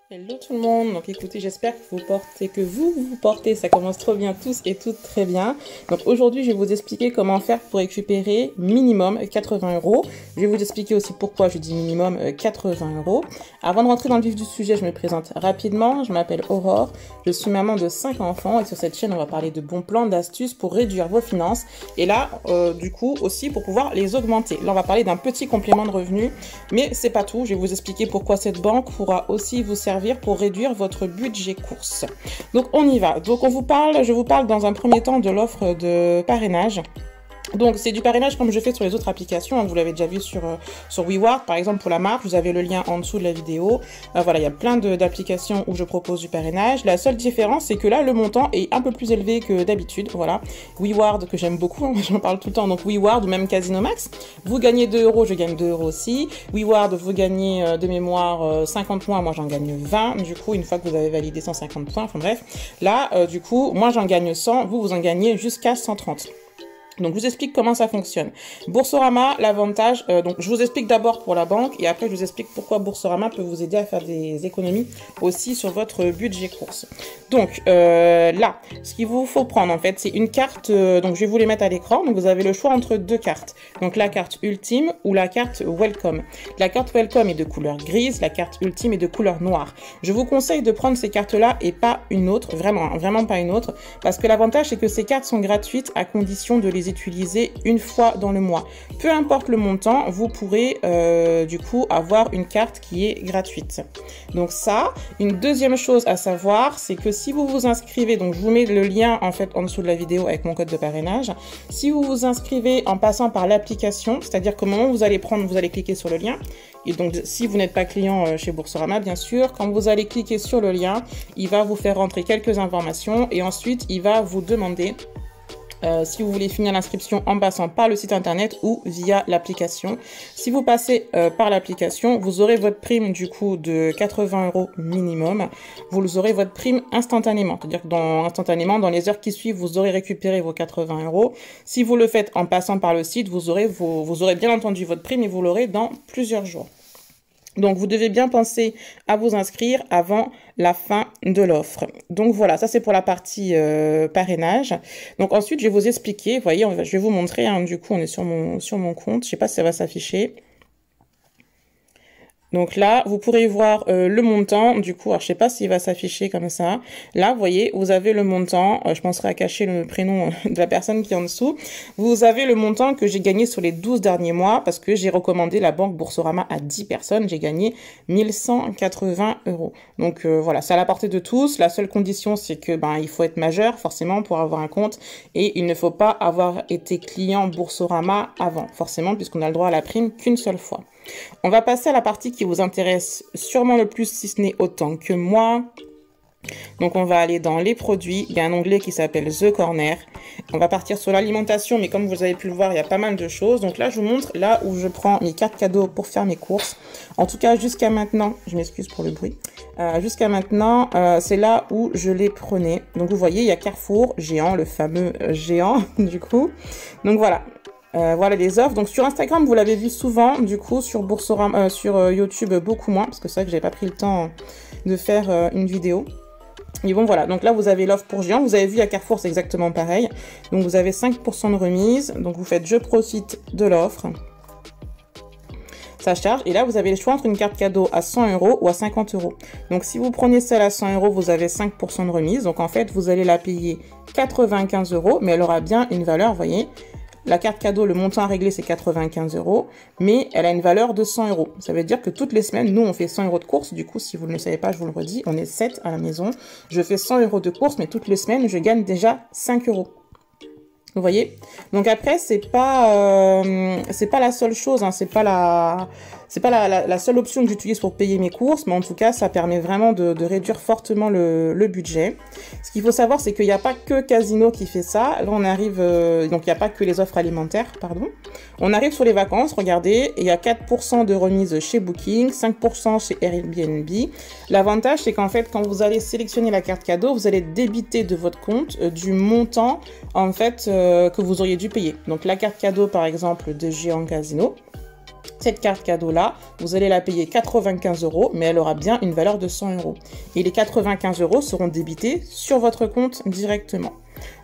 Hello tout le monde, donc écoutez, j'espère que vous portez, ça commence trop bien tous et toutes très bien. Donc aujourd'hui, je vais vous expliquer comment faire pour récupérer minimum 80 €. Je vais vous expliquer aussi pourquoi je dis minimum 80 €. Avant de rentrer dans le vif du sujet, je me présente rapidement. Je m'appelle Aurore, je suis maman de 5 enfants et sur cette chaîne, on va parler de bons plans, d'astuces pour réduire vos finances. Et là, du coup, aussi pour pouvoir les augmenter. Là, on va parler d'un petit complément de revenu, mais c'est pas tout. Je vais vous expliquer pourquoi cette banque pourra aussi vous servir pour réduire votre budget course. Donc on y va. Donc je vous parle dans un premier temps de l'offre de parrainage. Donc c'est du parrainage comme je fais sur les autres applications, vous l'avez déjà vu sur WeWork par exemple pour la marque, vous avez le lien en dessous de la vidéo. Voilà, il y a plein d'applications où je propose du parrainage. La seule différence c'est que là le montant est un peu plus élevé que d'habitude, voilà. WeWork que j'aime beaucoup, j'en parle tout le temps, donc WeWork ou même Casino Max, vous gagnez 2 €, je gagne 2 € aussi. WeWork vous gagnez de mémoire 50 points, moi j'en gagne 20, du coup une fois que vous avez validé 150 points, enfin bref. Là du coup moi j'en gagne 100, vous en gagnez jusqu'à 130. Donc, je vous explique comment ça fonctionne. Boursorama, l'avantage, donc je vous explique d'abord pour la banque et après je vous explique pourquoi Boursorama peut vous aider à faire des économies aussi sur votre budget course. Donc, là, ce qu'il vous faut prendre en fait, c'est une carte, donc je vais vous les mettre à l'écran. Donc, vous avez le choix entre deux cartes. Donc, la carte Ultime ou la carte Welcome. La carte Welcome est de couleur grise, la carte Ultime est de couleur noire. Je vous conseille de prendre ces cartes-là et pas une autre, vraiment pas une autre, parce que l'avantage c'est que ces cartes sont gratuites à condition de les utiliser une fois dans le mois. Peu importe le montant, vous pourrez du coup avoir une carte qui est gratuite. Donc ça, une deuxième chose à savoir, c'est que si vous vous inscrivez, donc je vous mets le lien en fait en dessous de la vidéo avec mon code de parrainage, si vous vous inscrivez en passant par l'application, c'est-à-dire qu'au moment où vous allez cliquer sur le lien, et donc si vous n'êtes pas client chez Boursorama, bien sûr, quand vous allez cliquer sur le lien, il va vous faire rentrer quelques informations et ensuite il va vous demander si vous voulez finir l'inscription en passant par le site internet ou via l'application. Si vous passez par l'application, vous aurez votre prime du coup de 80 € minimum. Vous aurez votre prime instantanément. C'est-à-dire que instantanément, dans les heures qui suivent, vous aurez récupéré vos 80 €. Si vous le faites en passant par le site, vous aurez bien entendu votre prime et vous l'aurez dans plusieurs jours. Donc, vous devez bien penser à vous inscrire avant la fin de l'offre. Donc, voilà, ça c'est pour la partie parrainage. Donc, ensuite, je vais vous expliquer. Vous voyez, je vais vous montrer. Hein, du coup, on est sur mon compte. Je sais pas si ça va s'afficher. Donc là, vous pourrez voir le montant. Du coup, alors, je sais pas s'il va s'afficher comme ça. Là, vous voyez, vous avez le montant. Je penserai à cacher le prénom de la personne qui est en dessous. Vous avez le montant que j'ai gagné sur les 12 derniers mois parce que j'ai recommandé la banque Boursorama à 10 personnes. J'ai gagné 1180 €. Donc voilà, c'est à la portée de tous. La seule condition, c'est que il faut être majeur forcément pour avoir un compte et il ne faut pas avoir été client Boursorama avant, forcément, puisqu'on a le droit à la prime qu'une seule fois. On va passer à la partie qui vous intéresse sûrement le plus, si ce n'est autant que moi. Donc, on va aller dans les produits. Il y a un onglet qui s'appelle The Corner. On va partir sur l'alimentation, mais comme vous avez pu le voir, il y a pas mal de choses. Donc là, je vous montre là où je prends mes cartes cadeaux pour faire mes courses. En tout cas, jusqu'à maintenant, je m'excuse pour le bruit. Jusqu'à maintenant, c'est là où je les prenais. Donc, vous voyez, il y a Carrefour Géant, le fameux géant, du coup. Donc, voilà. Voilà les offres. Donc sur Instagram, vous l'avez vu souvent, du coup sur Boursorama, sur YouTube beaucoup moins, parce que c'est vrai que j'avais pas pris le temps de faire une vidéo. Et bon voilà, donc là vous avez l'offre pour géant, vous avez vu à Carrefour c'est exactement pareil. Donc vous avez 5% de remise, donc vous faites je profite de l'offre. Ça charge, et là vous avez le choix entre une carte cadeau à 100 € ou à 50 €. Donc si vous prenez celle à 100 €, vous avez 5% de remise, donc en fait vous allez la payer 95 €, mais elle aura bien une valeur, vous voyez. La carte cadeau, le montant à régler, c'est 95 €, mais elle a une valeur de 100 €. Ça veut dire que toutes les semaines, nous, on fait 100 € de courses. Du coup, si vous ne le savez pas, je vous le redis, on est 7 à la maison. Je fais 100 € de courses, mais toutes les semaines, je gagne déjà 5 €. Vous voyez? Donc après, c'est pas la seule chose, hein, c'est pas la seule option que j'utilise pour payer mes courses, mais en tout cas, ça permet vraiment de réduire fortement le budget. Ce qu'il faut savoir, c'est qu'il n'y a pas que Casino qui fait ça. Là, on arrive, donc il n'y a pas que les offres alimentaires, pardon. On arrive sur les vacances, regardez, il y a 4% de remise chez Booking, 5% chez Airbnb. L'avantage, c'est qu'en fait, quand vous allez sélectionner la carte cadeau, vous allez débiter de votre compte du montant, en fait, que vous auriez dû payer. Donc, la carte cadeau, par exemple, de Géant Casino, Cette carte cadeau-là, vous allez la payer 95 €, mais elle aura bien une valeur de 100 €. Et les 95 € seront débités sur votre compte directement.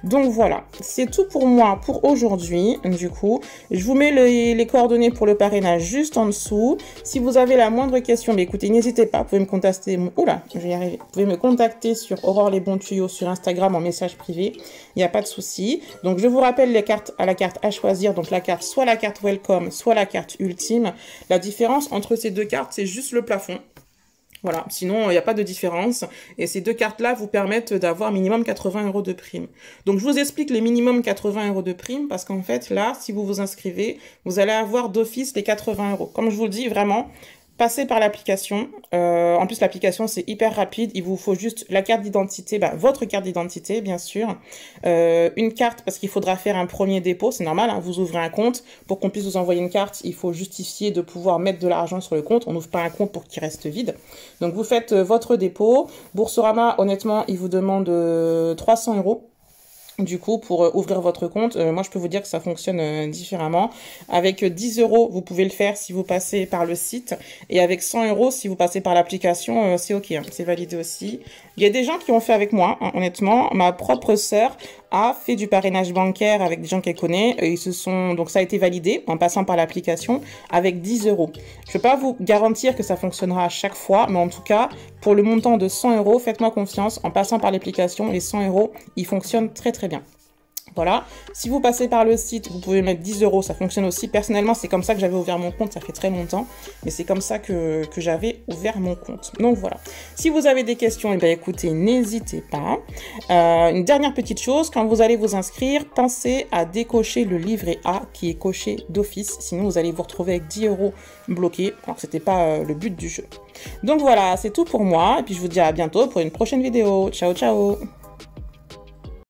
Donc voilà, c'est tout pour moi pour aujourd'hui. Du coup, je vous mets les coordonnées pour le parrainage juste en dessous. Si vous avez la moindre question, mais écoutez, n'hésitez pas, vous pouvez me contacter. Oula, je vais y arriver. Vous pouvez me contacter sur Aurore les bons tuyaux sur Instagram en message privé. Il n'y a pas de souci. Donc je vous rappelle les cartes la carte à choisir. Donc la carte, soit la carte Welcome, soit la carte Ultime. La différence entre ces deux cartes, c'est juste le plafond. Voilà, sinon, il n'y a pas de différence. Et ces deux cartes-là vous permettent d'avoir minimum 80 € de prime. Donc, je vous explique les minimum 80 € de prime parce qu'en fait, là, si vous vous inscrivez, vous allez avoir d'office les 80 €. Comme je vous le dis, vraiment, passez par l'application. En plus, l'application, c'est hyper rapide. Il vous faut juste la carte d'identité, votre carte d'identité, bien sûr. Une carte, parce qu'il faudra faire un premier dépôt. C'est normal, hein, vous ouvrez un compte. Pour qu'on puisse vous envoyer une carte, il faut justifier de pouvoir mettre de l'argent sur le compte. On n'ouvre pas un compte pour qu'il reste vide. Donc, vous faites votre dépôt. Boursorama, honnêtement, il vous demande 300 €. Du coup, pour ouvrir votre compte, moi je peux vous dire que ça fonctionne différemment. Avec 10 €, vous pouvez le faire si vous passez par le site. Et avec 100 € si vous passez par l'application, c'est ok, hein, c'est validé aussi. Il y a des gens qui ont fait avec moi, hein, honnêtement. Ma propre sœur a fait du parrainage bancaire avec des gens qu'elle connaît. Et donc ça a été validé en passant par l'application avec 10 €. Je ne peux pas vous garantir que ça fonctionnera à chaque fois, mais en tout cas, pour le montant de 100 €, faites-moi confiance. En passant par l'application, les 100 €, ils fonctionnent très très bien. Voilà, si vous passez par le site, vous pouvez mettre 10 €, ça fonctionne aussi. Personnellement, c'est comme ça que j'avais ouvert mon compte, ça fait très longtemps, mais c'est comme ça que j'avais ouvert mon compte. Donc voilà, si vous avez des questions, eh bien, écoutez, n'hésitez pas. Une dernière petite chose, quand vous allez vous inscrire, pensez à décocher le livret A qui est coché d'office, sinon vous allez vous retrouver avec 10 € bloqués, alors que c'était pas le but du jeu. Donc voilà, c'est tout pour moi, et puis je vous dis à bientôt pour une prochaine vidéo. Ciao, ciao!